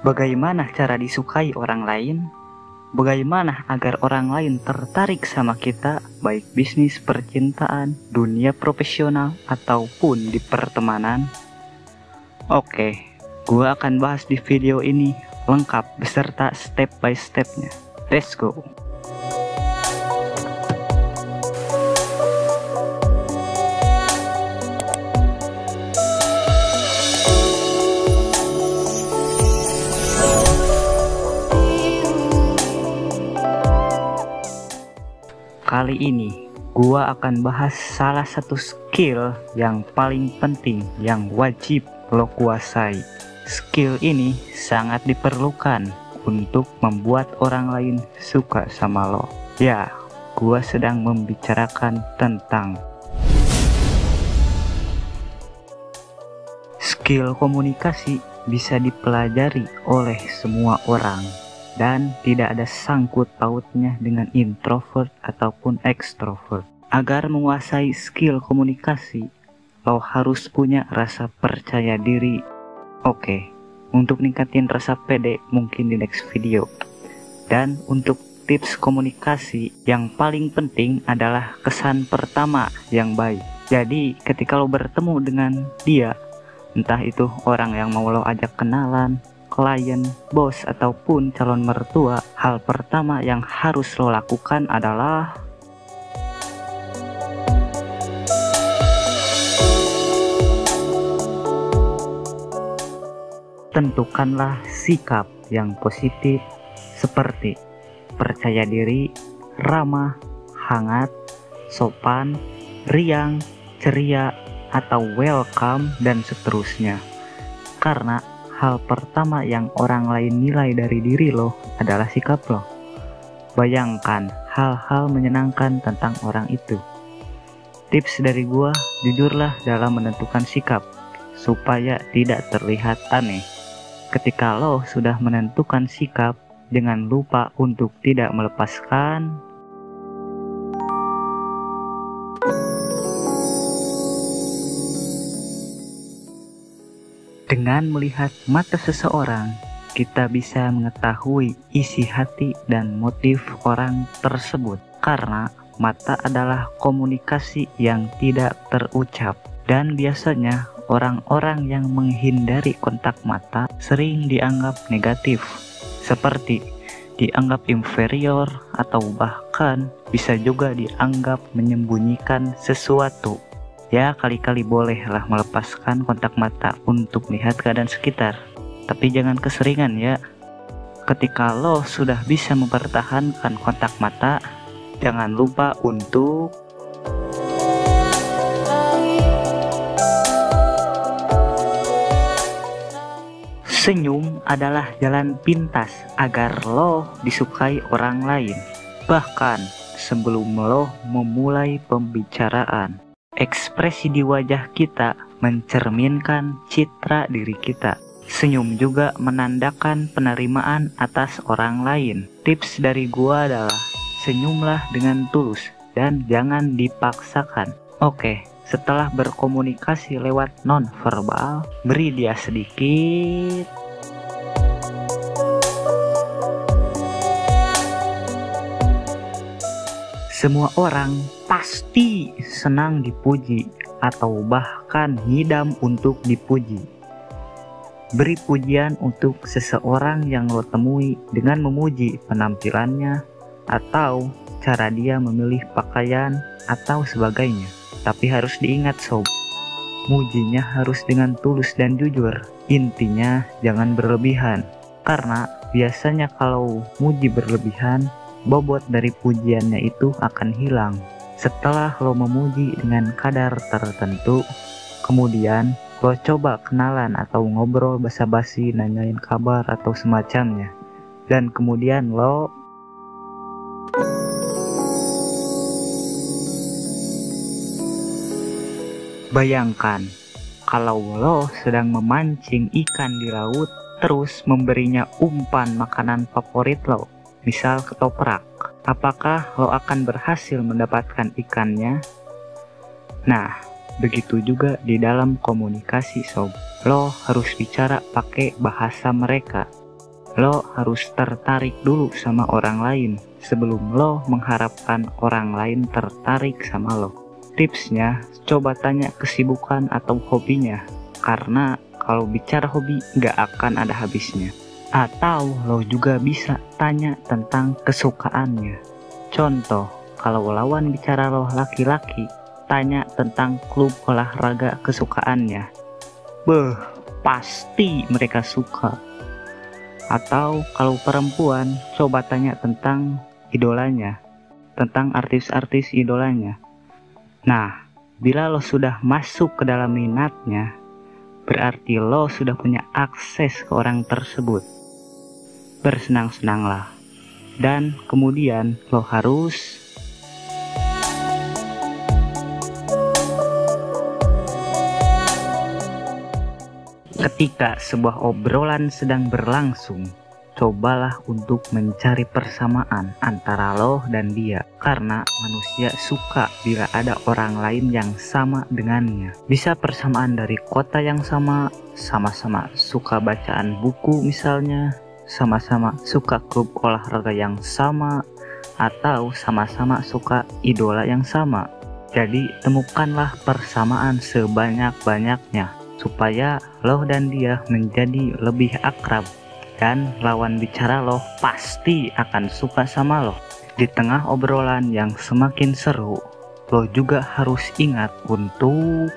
Bagaimana cara disukai orang lain? Bagaimana agar orang lain tertarik sama kita, baik bisnis, percintaan, dunia profesional, ataupun di pertemanan? Oke, gua akan bahas di video ini lengkap beserta step by stepnya. Let's go! Kali ini gua akan bahas salah satu skill yang paling penting yang wajib lo kuasai. Skill ini sangat diperlukan untuk membuat orang lain suka sama lo. Ya, gua sedang membicarakan tentang skill komunikasi. Bisa dipelajari oleh semua orang dan tidak ada sangkut pautnya dengan introvert ataupun extrovert. Agar menguasai skill komunikasi, lo harus punya rasa percaya diri. Oke, untuk ningkatin rasa pede mungkin di next video. Dan untuk tips komunikasi yang paling penting adalah kesan pertama yang baik. Jadi ketika lo bertemu dengan dia, entah itu orang yang mau lo ajak kenalan, klien, bos, ataupun calon mertua, hal pertama yang harus lo lakukan adalah tentukanlah sikap yang positif seperti percaya diri, ramah, hangat, sopan, riang, ceria, atau welcome, dan seterusnya. Karena hal pertama yang orang lain nilai dari diri lo adalah sikap lo. Bayangkan hal-hal menyenangkan tentang orang itu. Tips dari gua, jujurlah dalam menentukan sikap supaya tidak terlihat aneh. Ketika lo sudah menentukan sikap, jangan lupa untuk tidak melepaskan Dengan melihat mata seseorang, kita bisa mengetahui isi hati dan motif orang tersebut. Karena mata adalah komunikasi yang tidak terucap. Dan biasanya orang-orang yang menghindari kontak mata sering dianggap negatif. Seperti dianggap inferior atau bahkan bisa juga dianggap menyembunyikan sesuatu. Ya, kali-kali bolehlah melepaskan kontak mata untuk melihat keadaan sekitar. Tapi jangan keseringan ya. Ketika lo sudah bisa mempertahankan kontak mata, jangan lupa untuk senyum adalah jalan pintas agar lo disukai orang lain. Bahkan sebelum lo memulai pembicaraan, ekspresi di wajah kita mencerminkan citra diri kita. Senyum juga menandakan penerimaan atas orang lain. Tips dari gua adalah senyumlah dengan tulus dan jangan dipaksakan. Oke, setelah berkomunikasi lewat non-verbal, beri dia sedikit Semua orang pasti senang dipuji atau bahkan ngidam untuk dipuji. Beri pujian untuk seseorang yang lo temui dengan memuji penampilannya atau cara dia memilih pakaian atau sebagainya. Tapi harus diingat sob, mujinya harus dengan tulus dan jujur. Intinya jangan berlebihan, karena biasanya kalau muji berlebihan, bobot dari pujiannya itu akan hilang. Setelah lo memuji dengan kadar tertentu, kemudian lo coba kenalan atau ngobrol basa-basi, nanyain kabar atau semacamnya. Dan kemudian lo bayangkan kalau lo sedang memancing ikan di laut, terus memberinya umpan makanan favorit lo, misal ketoprak. Apakah lo akan berhasil mendapatkan ikannya? Nah, begitu juga di dalam komunikasi sob. Lo harus bicara pakai bahasa mereka. lo harus tertarik dulu sama orang lain sebelum lo mengharapkan orang lain tertarik sama lo. Tipsnya, coba tanya kesibukan atau hobinya, karena kalau bicara hobi nggak akan ada habisnya. Atau lo juga bisa tanya tentang kesukaannya. Contoh, kalau lawan bicara lo laki-laki, tanya tentang klub olahraga kesukaannya. Beh, pasti mereka suka. Atau kalau perempuan, coba tanya tentang idolanya, tentang artis-artis idolanya. Nah, bila lo sudah masuk ke dalam minatnya, berarti lo sudah punya akses ke orang tersebut. Bersenang-senanglah. Dan kemudian lo harus ketika sebuah obrolan sedang berlangsung, cobalah untuk mencari persamaan antara lo dan dia, karena manusia suka bila ada orang lain yang sama dengannya. Bisa persamaan dari kota yang sama, sama-sama suka bacaan buku misalnya, sama-sama suka klub olahraga yang sama, atau sama-sama suka idola yang sama. Jadi temukanlah persamaan sebanyak-banyaknya supaya lo dan dia menjadi lebih akrab, dan lawan bicara lo pasti akan suka sama lo. Di tengah obrolan yang semakin seru, lo juga harus ingat untuk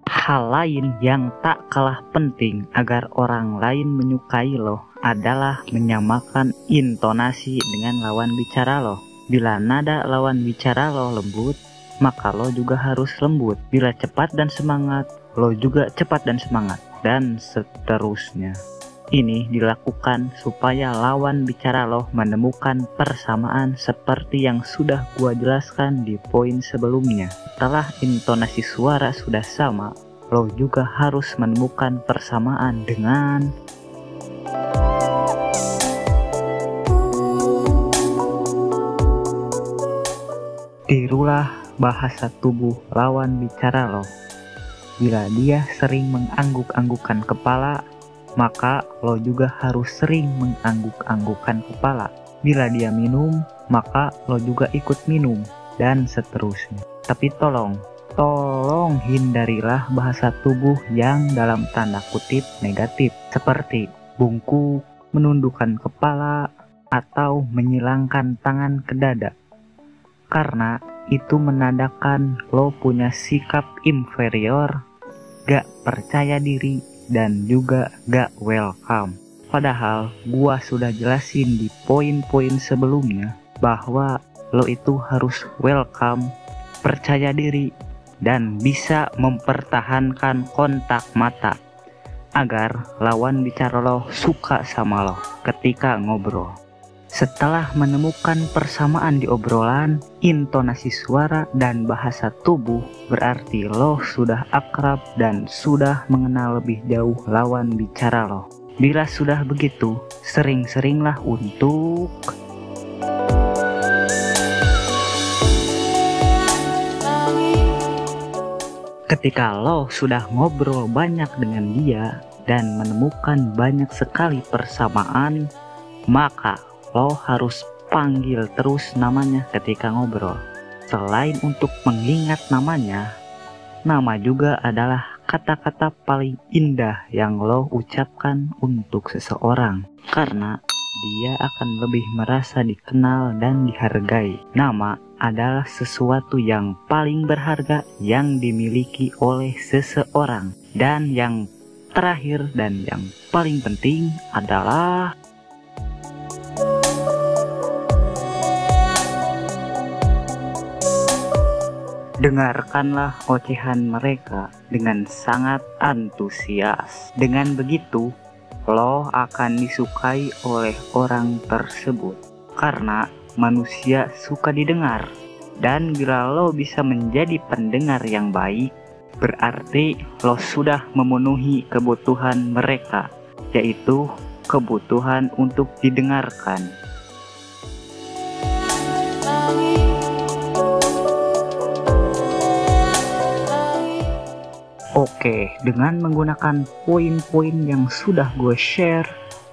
hal lain yang tak kalah penting agar orang lain menyukai lo adalah menyamakan intonasi dengan lawan bicara lo. Bila nada lawan bicara lo lembut, maka lo juga harus lembut. Bila cepat dan semangat, lo juga cepat dan semangat, dan seterusnya. Ini dilakukan supaya lawan bicara lo menemukan persamaan seperti yang sudah gua jelaskan di poin sebelumnya. Setelah intonasi suara sudah sama, lo juga harus menemukan persamaan dengan tirulah bahasa tubuh lawan bicara lo. Bila dia sering mengangguk-anggukan kepala, maka lo juga harus sering mengangguk-anggukan kepala. Bila dia minum, maka lo juga ikut minum, dan seterusnya. Tapi tolong hindarilah bahasa tubuh yang dalam tanda kutip negatif, seperti bungkuk, menundukkan kepala, atau menyilangkan tangan ke dada. Karena itu menandakan lo punya sikap inferior, gak percaya diri, dan juga gak welcome. Padahal gua sudah jelasin di poin-poin sebelumnya bahwa lo itu harus welcome, percaya diri, dan bisa mempertahankan kontak mata agar lawan bicara lo suka sama lo ketika ngobrol. Setelah menemukan persamaan di obrolan, intonasi suara, dan bahasa tubuh, berarti lo sudah akrab dan sudah mengenal lebih jauh lawan bicara lo. Bila sudah begitu, sering-seringlah untuk ketika lo sudah ngobrol banyak dengan dia dan menemukan banyak sekali persamaan, maka lo harus panggil terus namanya ketika ngobrol. Selain untuk mengingat namanya, nama juga adalah kata-kata paling indah yang lo ucapkan untuk seseorang, karena dia akan lebih merasa dikenal dan dihargai. Nama adalah sesuatu yang paling berharga yang dimiliki oleh seseorang. Dan yang terakhir dan yang paling penting adalah dengarkanlah ocehan mereka dengan sangat antusias. Dengan begitu, lo akan disukai oleh orang tersebut, karena manusia suka didengar. Dan bila lo bisa menjadi pendengar yang baik, berarti lo sudah memenuhi kebutuhan mereka, yaitu kebutuhan untuk didengarkan. Oke, dengan menggunakan poin-poin yang sudah gue share,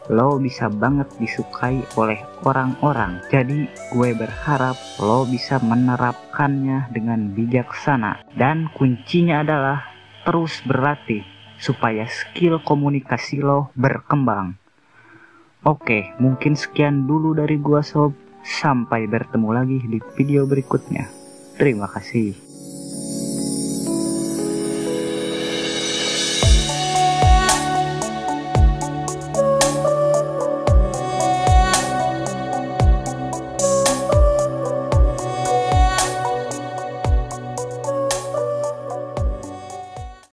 lo bisa banget disukai oleh orang-orang. Jadi gue berharap lo bisa menerapkannya dengan bijaksana. Dan kuncinya adalah terus berlatih supaya skill komunikasi lo berkembang. Oke, mungkin sekian dulu dari gua sob. Sampai bertemu lagi di video berikutnya. Terima kasih.